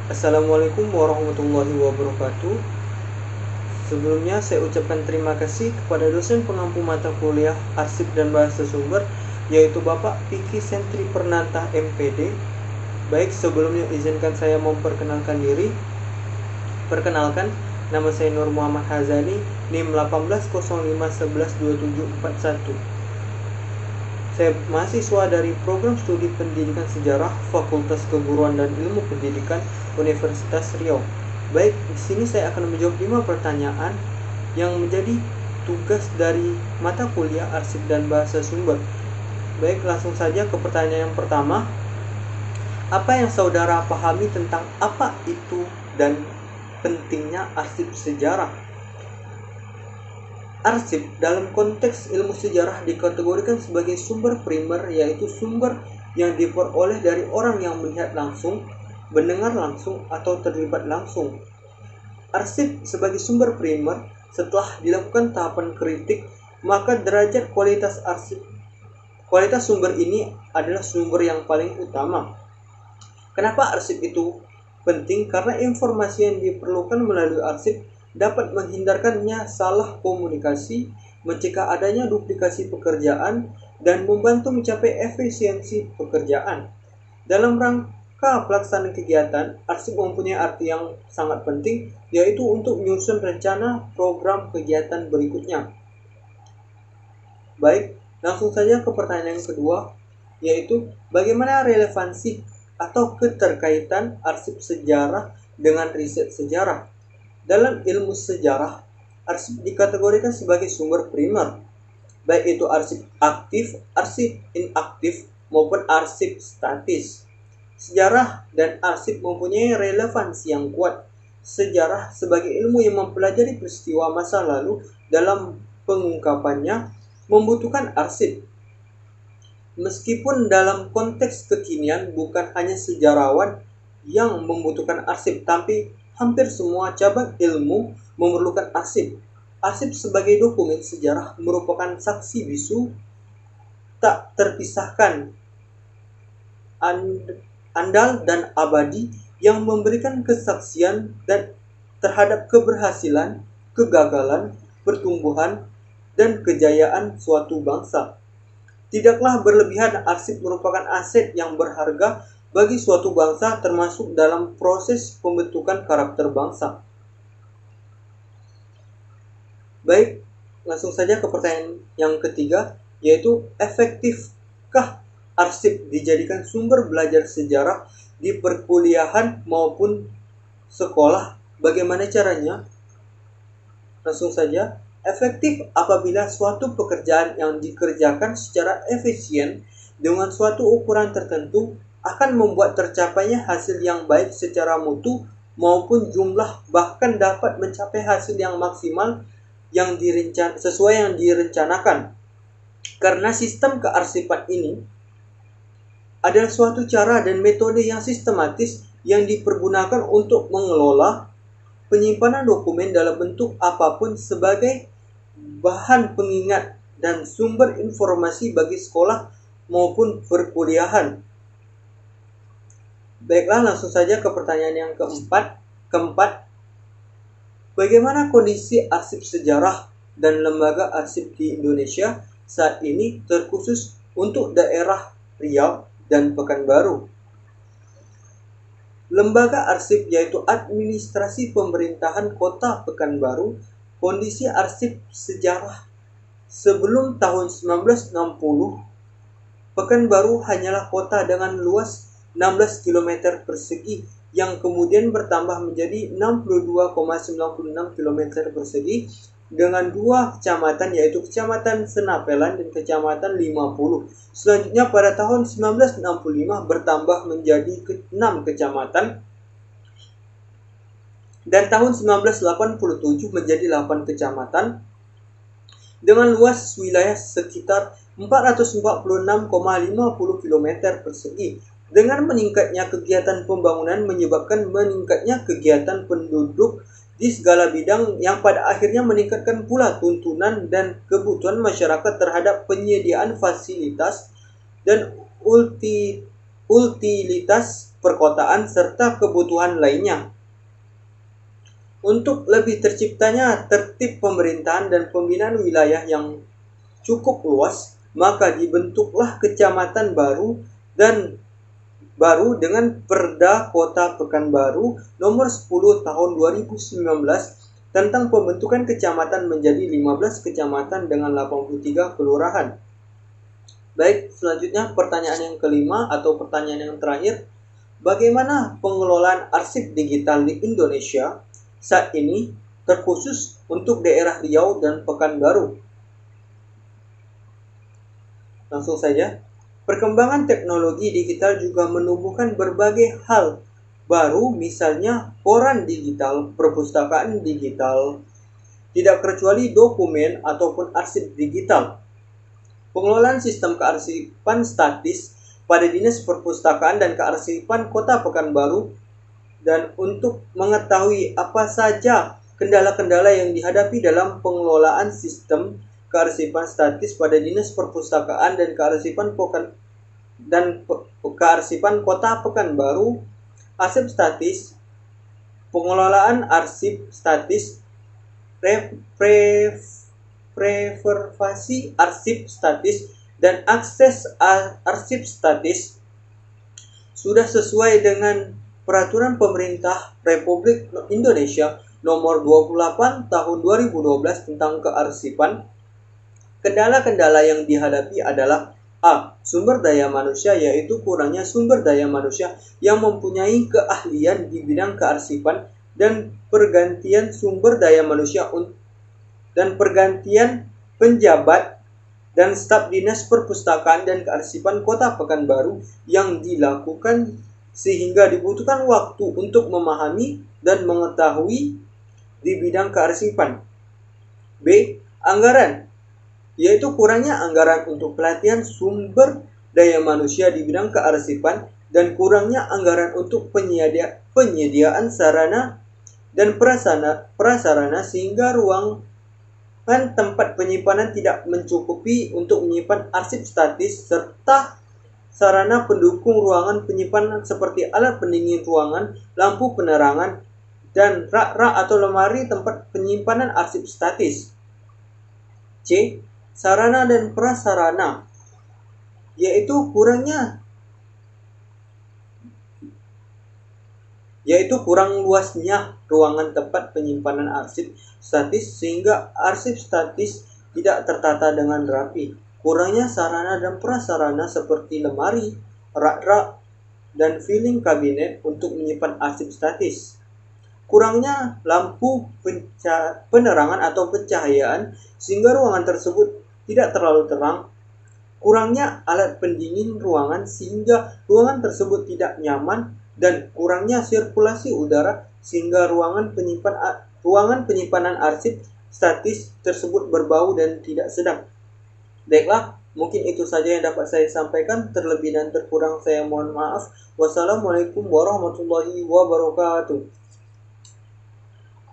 Assalamualaikum warahmatullahi wabarakatuh. Sebelumnya saya ucapkan terima kasih kepada dosen pengampu mata kuliah Arsip dan Bahasa Sumber, yaitu Bapak Piki Sentri Pernanta MPD. Baik, sebelumnya izinkan saya memperkenalkan diri. Perkenalkan, nama saya Nur Muhammad Hazani, NIM 1805112741. Saya mahasiswa dari program studi pendidikan sejarah Fakultas Keguruan dan Ilmu Pendidikan Universitas Riau. Baik, di sini saya akan menjawab 5 pertanyaan yang menjadi tugas dari mata kuliah Arsip dan Bahasa Sumber. Baik, langsung saja ke pertanyaan yang pertama. Apa yang saudara pahami tentang apa itu dan pentingnya arsip sejarah? Arsip dalam konteks ilmu sejarah dikategorikan sebagai sumber primer, yaitu sumber yang diperoleh dari orang yang melihat langsung, mendengar langsung, atau terlibat langsung. Arsip sebagai sumber primer, setelah dilakukan tahapan kritik, maka derajat kualitas sumber ini adalah sumber yang paling utama. Kenapa arsip itu penting? Karena informasi yang diperlukan melalui arsip dapat menghindarkannya salah komunikasi, mencegah adanya duplikasi pekerjaan, dan membantu mencapai efisiensi pekerjaan. Dalam rangka pelaksanaan kegiatan, arsip mempunyai arti yang sangat penting, yaitu untuk menyusun rencana program kegiatan berikutnya. Baik, langsung saja ke pertanyaan yang kedua, yaitu bagaimana relevansi atau keterkaitan arsip sejarah dengan riset sejarah. Dalam ilmu sejarah, arsip dikategorikan sebagai sumber primer, baik itu arsip aktif, arsip inaktif, maupun arsip statis. Sejarah dan arsip mempunyai relevansi yang kuat. Sejarah sebagai ilmu yang mempelajari peristiwa masa lalu dalam pengungkapannya membutuhkan arsip. Meskipun dalam konteks kekinian bukan hanya sejarawan yang membutuhkan arsip, tapi hampir semua cabang ilmu memerlukan arsip. Arsip sebagai dokumen sejarah merupakan saksi bisu tak terpisahkan, andal dan abadi yang memberikan kesaksian dan terhadap keberhasilan, kegagalan, pertumbuhan, dan kejayaan suatu bangsa. Tidaklah berlebihan, arsip merupakan aset yang berharga bagi suatu bangsa, termasuk dalam proses pembentukan karakter bangsa. Baik, langsung saja ke pertanyaan yang ketiga, yaitu efektifkah arsip dijadikan sumber belajar sejarah di perkuliahan maupun sekolah? Bagaimana caranya? Langsung saja, efektif apabila suatu pekerjaan yang dikerjakan secara efisien dengan suatu ukuran tertentu akan membuat tercapainya hasil yang baik secara mutu maupun jumlah, bahkan dapat mencapai hasil yang maksimal yang sesuai yang direncanakan. Karena sistem kearsipan ini adalah suatu cara dan metode yang sistematis yang dipergunakan untuk mengelola penyimpanan dokumen dalam bentuk apapun sebagai bahan pengingat dan sumber informasi bagi sekolah maupun perkuliahan. Baiklah, langsung saja ke pertanyaan yang keempat. Bagaimana kondisi arsip sejarah dan lembaga arsip di Indonesia saat ini, terkhusus untuk daerah Riau dan Pekanbaru? Lembaga arsip yaitu Administrasi Pemerintahan Kota Pekanbaru. Kondisi arsip sejarah sebelum tahun 1960, Pekanbaru hanyalah kota dengan luas 16 km persegi yang kemudian bertambah menjadi 62,96 km persegi dengan 2 kecamatan, yaitu Kecamatan Senapelan dan Kecamatan 50. Selanjutnya pada tahun 1965 bertambah menjadi 6 kecamatan dan tahun 1987 menjadi 8 kecamatan dengan luas wilayah sekitar 446,50 km persegi. Dengan meningkatnya kegiatan pembangunan menyebabkan meningkatnya kegiatan penduduk di segala bidang yang pada akhirnya meningkatkan pula tuntunan dan kebutuhan masyarakat terhadap penyediaan fasilitas dan utilitas perkotaan, serta kebutuhan lainnya. Untuk lebih terciptanya tertib pemerintahan dan pembinaan wilayah yang cukup luas, maka dibentuklah kecamatan baru dengan Perda Kota Pekanbaru nomor 10 tahun 2019 tentang pembentukan kecamatan menjadi 15 kecamatan dengan 83 kelurahan. Baik, selanjutnya pertanyaan yang kelima atau pertanyaan yang terakhir. Bagaimana pengelolaan arsip digital di Indonesia saat ini, terkhusus untuk daerah Riau dan Pekanbaru? Langsung saja. Perkembangan teknologi digital juga menumbuhkan berbagai hal baru, misalnya koran digital, perpustakaan digital, tidak terkecuali dokumen ataupun arsip digital. Pengelolaan sistem kearsipan statis pada Dinas Perpustakaan dan Kearsipan Kota Pekanbaru, dan untuk mengetahui apa saja kendala-kendala yang dihadapi dalam pengelolaan sistem kearsipan statis pada Dinas Perpustakaan dan Kearsipan Kota Pekanbaru. Arsip statis, pengelolaan arsip statis, preservasi arsip statis, dan akses arsip statis sudah sesuai dengan Peraturan Pemerintah Republik Indonesia Nomor 28 Tahun 2012 tentang kearsipan. Kendala-kendala yang dihadapi adalah A. Sumber daya manusia, yaitu kurangnya sumber daya manusia yang mempunyai keahlian di bidang kearsipan dan pergantian sumber daya manusia dan pergantian penjabat dan staf Dinas Perpustakaan dan Kearsipan Kota Pekanbaru yang dilakukan sehingga dibutuhkan waktu untuk memahami dan mengetahui di bidang kearsipan. B. Anggaran, yaitu kurangnya anggaran untuk pelatihan sumber daya manusia di bidang kearsipan dan kurangnya anggaran untuk penyediaan sarana dan prasarana sehingga ruangan tempat penyimpanan tidak mencukupi untuk menyimpan arsip statis, serta sarana pendukung ruangan penyimpanan seperti alat pendingin ruangan, lampu penerangan, dan rak-rak atau lemari tempat penyimpanan arsip statis. C. Sarana dan prasarana, yaitu kurang luasnya ruangan tempat penyimpanan arsip statis sehingga arsip statis tidak tertata dengan rapi. Kurangnya sarana dan prasarana seperti lemari, rak-rak, dan filing kabinet untuk menyimpan arsip statis. Kurangnya lampu penerangan atau pencahayaan sehingga ruangan tersebut tidak terlalu terang. Kurangnya alat pendingin ruangan sehingga ruangan tersebut tidak nyaman, dan kurangnya sirkulasi udara sehingga ruangan penyimpanan arsip statis tersebut berbau dan tidak sedap. Baiklah, mungkin itu saja yang dapat saya sampaikan. Terlebih dan terkurang saya mohon maaf. Wassalamualaikum warahmatullahi wabarakatuh.